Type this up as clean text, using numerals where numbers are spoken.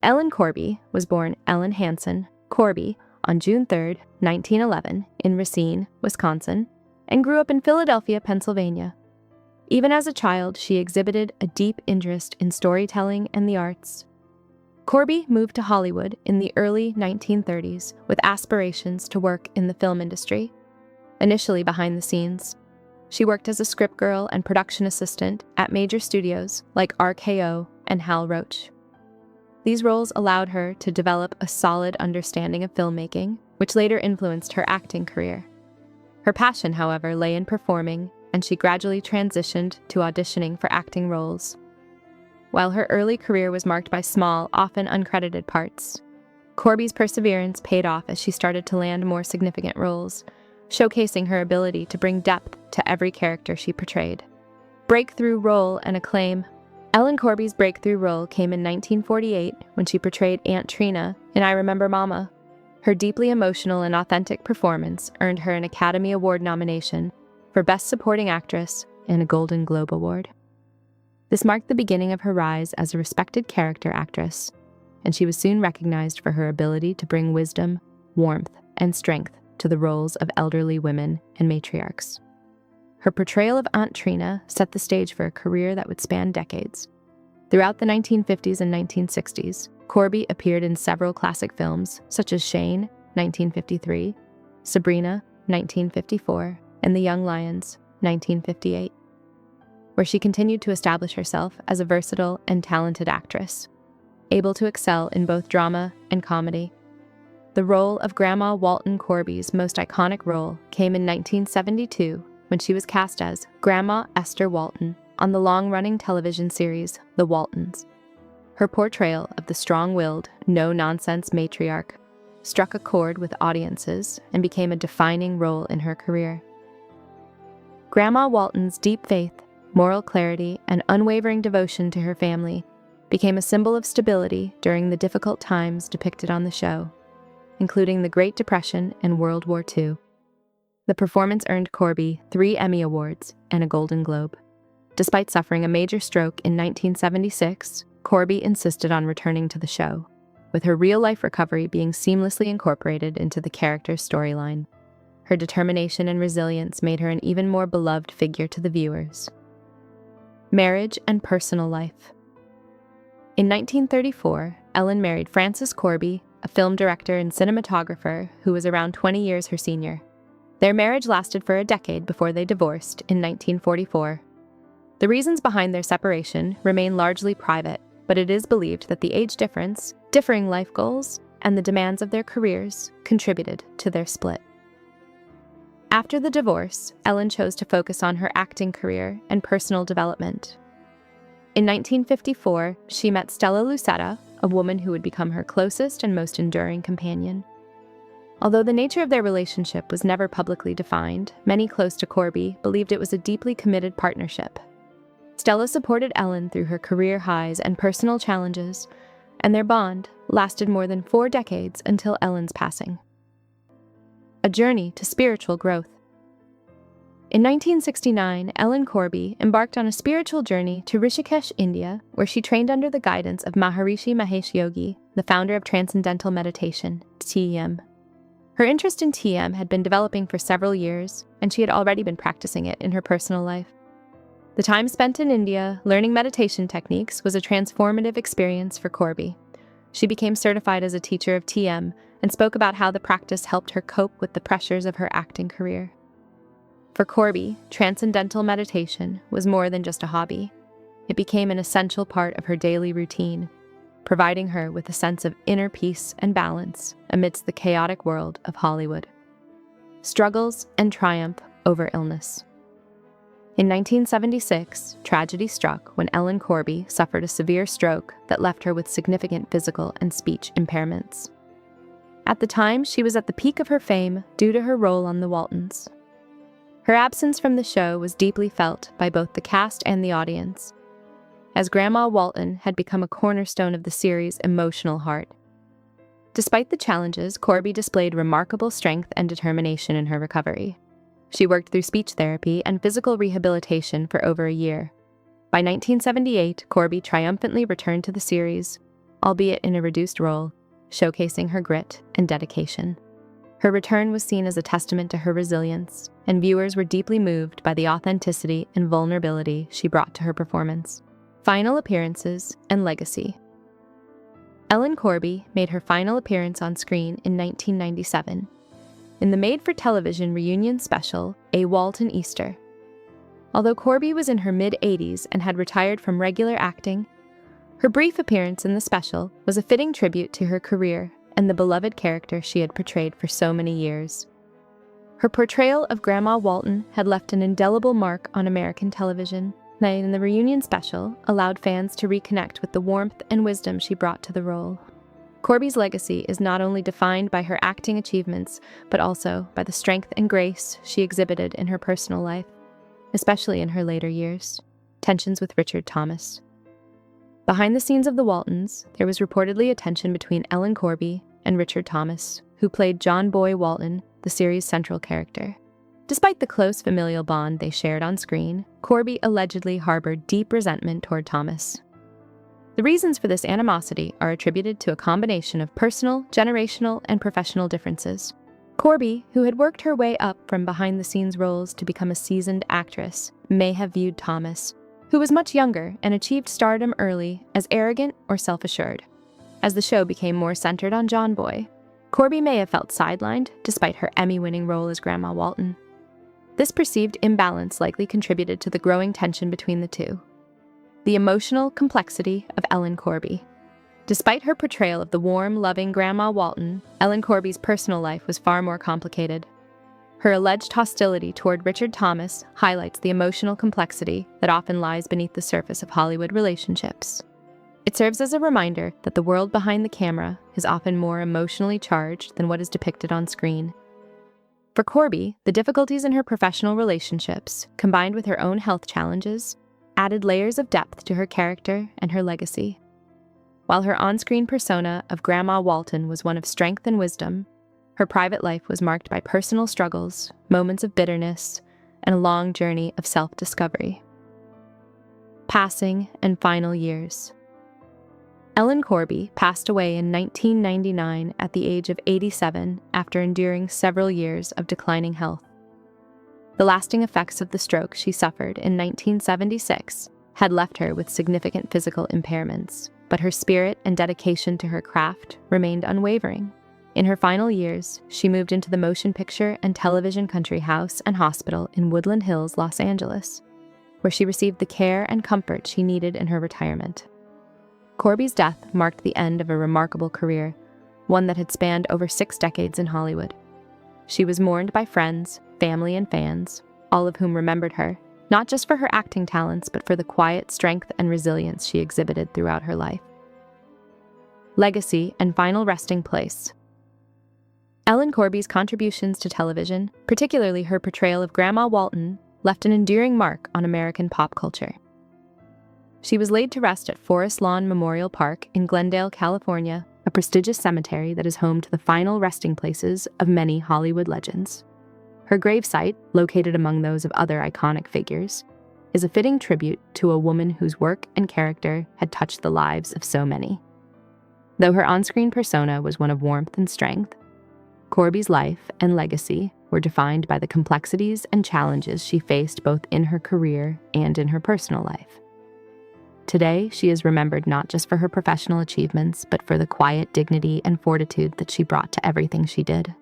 Ellen Corby was born Ellen Hanson Corby on June 3, 1911, in Racine, Wisconsin, and grew up in Philadelphia, Pennsylvania. Even as a child, she exhibited a deep interest in storytelling and the arts. Corby moved to Hollywood in the early 1930s with aspirations to work in the film industry, initially behind the scenes. She worked as a script girl and production assistant at major studios like RKO and Hal Roach. These roles allowed her to develop a solid understanding of filmmaking, which later influenced her acting career. Her passion, however, lay in performing, and she gradually transitioned to auditioning for acting roles. While her early career was marked by small, often uncredited parts, Corby's perseverance paid off as she started to land more significant roles, showcasing her ability to bring depth to every character she portrayed. Breakthrough role and acclaim. Ellen Corby's breakthrough role came in 1948 when she portrayed Aunt Trina in I Remember Mama. Her deeply emotional and authentic performance earned her an Academy Award nomination for Best Supporting Actress and a Golden Globe Award. This marked the beginning of her rise as a respected character actress, and she was soon recognized for her ability to bring wisdom, warmth, and strength to the roles of elderly women and matriarchs. Her portrayal of Aunt Trina set the stage for a career that would span decades. Throughout the 1950s and 1960s, Corby appeared in several classic films such as Shane, 1953, Sabrina, 1954, and The Young Lions, 1958, where she continued to establish herself as a versatile and talented actress, able to excel in both drama and comedy. The role of Grandma Walton Corby's most iconic role came in 1972 when she was cast as Grandma Esther Walton on the long-running television series The Waltons. Her portrayal of the strong-willed, no-nonsense matriarch struck a chord with audiences and became a defining role in her career. Grandma Walton's deep faith, moral clarity, and unwavering devotion to her family became a symbol of stability during the difficult times depicted on the show, including the Great Depression and World War II. The performance earned Corby 3 Emmy Awards and a Golden Globe. Despite suffering a major stroke in 1976, Corby insisted on returning to the show, with her real-life recovery being seamlessly incorporated into the character's storyline. Her determination and resilience made her an even more beloved figure to the viewers. Marriage and personal life. In 1934, Ellen married Francis Corby, a film director and cinematographer who was around 20 years her senior. Their marriage lasted for a decade before they divorced in 1944. The reasons behind their separation remain largely private, but it is believed that the age difference, differing life goals, and the demands of their careers contributed to their split. After the divorce, Ellen chose to focus on her acting career and personal development. In 1954, she met Stella Lucetta, a woman who would become her closest and most enduring companion. Although the nature of their relationship was never publicly defined, many close to Corby believed it was a deeply committed partnership. Stella supported Ellen through her career highs and personal challenges, and their bond lasted more than 4 decades until Ellen's passing. A journey to spiritual growth. In 1969, Ellen Corby embarked on a spiritual journey to Rishikesh, India, where she trained under the guidance of Maharishi Mahesh Yogi, the founder of Transcendental Meditation, TM. Her interest in TM had been developing for several years, and she had already been practicing it in her personal life. The time spent in India learning meditation techniques was a transformative experience for Corby. She became certified as a teacher of TM and spoke about how the practice helped her cope with the pressures of her acting career. For Corby, transcendental meditation was more than just a hobby. It became an essential part of her daily routine, providing her with a sense of inner peace and balance amidst the chaotic world of Hollywood. Struggles and triumph over illness. In 1976, tragedy struck when Ellen Corby suffered a severe stroke that left her with significant physical and speech impairments. At the time, she was at the peak of her fame due to her role on The Waltons. Her absence from the show was deeply felt by both the cast and the audience, as Grandma Walton had become a cornerstone of the series' emotional heart. Despite the challenges, Corby displayed remarkable strength and determination in her recovery. She worked through speech therapy and physical rehabilitation for over a year. By 1978, Corby triumphantly returned to the series, albeit in a reduced role, showcasing her grit and dedication. Her return was seen as a testament to her resilience, and viewers were deeply moved by the authenticity and vulnerability she brought to her performance. Final appearances and legacy. Ellen Corby made her final appearance on screen in 1997 in the made-for-television reunion special, A Walton Easter. Although Corby was in her mid-80s and had retired from regular acting, her brief appearance in the special was a fitting tribute to her career and the beloved character she had portrayed for so many years. Her portrayal of Grandma Walton had left an indelible mark on American television, and the reunion special allowed fans to reconnect with the warmth and wisdom she brought to the role. Corby's legacy is not only defined by her acting achievements, but also by the strength and grace she exhibited in her personal life, especially in her later years. Tensions with Richard Thomas. Behind the scenes of the Waltons, there was reportedly a tension between Ellen Corby and Richard Thomas, who played John Boy Walton, the series' central character. Despite the close familial bond they shared on screen, Corby allegedly harbored deep resentment toward Thomas. The reasons for this animosity are attributed to a combination of personal, generational, and professional differences. Corby, who had worked her way up from behind-the-scenes roles to become a seasoned actress, may have viewed Thomas, who was much younger and achieved stardom early, as arrogant or self-assured. As the show became more centered on John Boy, Corby may have felt sidelined despite her Emmy-winning role as Grandma Walton. This perceived imbalance likely contributed to the growing tension between the two. The emotional complexity of Ellen Corby. Despite her portrayal of the warm, loving Grandma Walton, Ellen Corby's personal life was far more complicated. Her alleged hostility toward Richard Thomas highlights the emotional complexity that often lies beneath the surface of Hollywood relationships. It serves as a reminder that the world behind the camera is often more emotionally charged than what is depicted on screen. For Corby, the difficulties in her professional relationships, combined with her own health challenges, added layers of depth to her character and her legacy. While her on-screen persona of Grandma Walton was one of strength and wisdom, her private life was marked by personal struggles, moments of bitterness, and a long journey of self-discovery. Passing and final years. Ellen Corby passed away in 1999 at the age of 87 after enduring several years of declining health. The lasting effects of the stroke she suffered in 1976 had left her with significant physical impairments, but her spirit and dedication to her craft remained unwavering. In her final years, she moved into the motion picture and television country house and hospital in Woodland Hills, Los Angeles, where she received the care and comfort she needed in her retirement. Corby's death marked the end of a remarkable career, one that had spanned over 6 decades in Hollywood. She was mourned by friends, family, and fans, all of whom remembered her, not just for her acting talents, but for the quiet strength and resilience she exhibited throughout her life. Legacy and final resting place. Ellen Corby's contributions to television, particularly her portrayal of Grandma Walton, left an enduring mark on American pop culture. She was laid to rest at Forest Lawn Memorial Park in Glendale, California, a prestigious cemetery that is home to the final resting places of many Hollywood legends. Her gravesite, located among those of other iconic figures, is a fitting tribute to a woman whose work and character had touched the lives of so many. Though her on-screen persona was one of warmth and strength, Corby's life and legacy were defined by the complexities and challenges she faced both in her career and in her personal life. Today, she is remembered not just for her professional achievements, but for the quiet dignity and fortitude that she brought to everything she did.